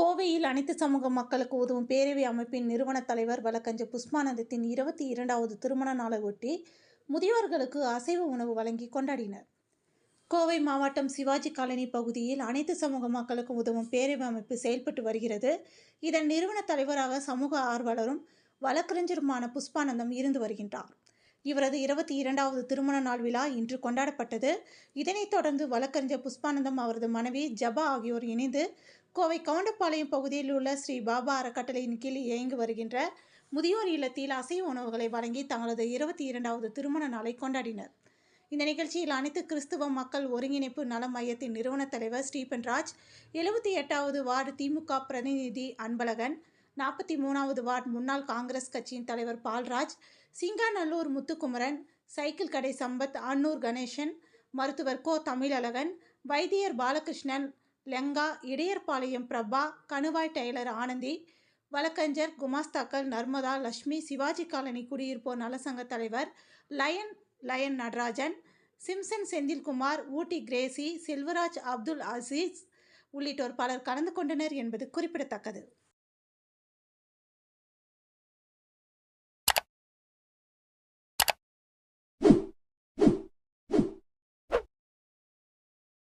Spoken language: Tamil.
கோவையில் அனைத்து சமூக மக்களுக்கு உதவும் பேரவை அமைப்பின் நிறுவன தலைவர் வழக்கறிஞர் புஷ்பானந்தத்தின் 22வது திருமண நாளை ஒட்டி முதியோர்களுக்கு அசைவ உணவு வழங்கி கொண்டாடினர். கோவை மாவட்டம் சிவாஜி காலனி பகுதியில் அனைத்து சமூக மக்களுக்கு உதவும் பேரவை அமைப்பு செயல்பட்டு வருகிறது. இதன் நிறுவன தலைவராக சமூக ஆர்வலரும் வழக்கறிஞருமான புஷ்பானந்தம் இருந்து வருகின்றார். இவரது 22வது திருமண நாள் விழா இன்று கொண்டாடப்பட்டது. இதனைத் தொடர்ந்து வழக்கறிஞர் புஷ்பானந்தம், அவரது மனைவி ஜபா ஆகியோர் இணைந்து கோவை கவுண்டபாளையம் பகுதியில் உள்ள ஸ்ரீ பாபா அறக்கட்டளையின் கீழ் இயங்கி வருகின்ற முதியோர் இல்லத்தில் அசைவ உணவுகளை வழங்கி தங்களது 22வது திருமண நாளை கொண்டாடினர். இந்த நிகழ்ச்சியில் அனைத்து கிறிஸ்துவ மக்கள் ஒருங்கிணைப்பு நல மையத்தின் நிறுவன தலைவர் ஸ்டீபன்ராஜ், 78வது வார்டு திமுக பிரதிநிதி அன்பழகன், 43வது வார்டு முன்னாள் காங்கிரஸ் கட்சியின் தலைவர் பால்ராஜ், சிங்காநல்லூர் முத்துக்குமரன், சைக்கிள் கடை சம்பத், அன்னூர் கணேசன், மருத்துவர் கோ தமிழழகன், வைத்தியர் பாலகிருஷ்ணன், லெங்கா, இடையர்பாளையம் பிரபா, கணுவாய் டெய்லர் ஆனந்தி, வழக்கறிஞர் குமாஸ்தாக்கள் நர்மதா, லட்சுமி, சிவாஜி காலனி குடியிருப்போர் நலசங்க தலைவர் லயன் நடராஜன், சிம்சன் செந்தில்குமார், ஊட்டி கிரேசி, செல்வராஜ், அப்துல் அசீஸ் உள்ளிட்டோர் பலர் கலந்து கொண்டனர் என்பது குறிப்பிடத்தக்கது.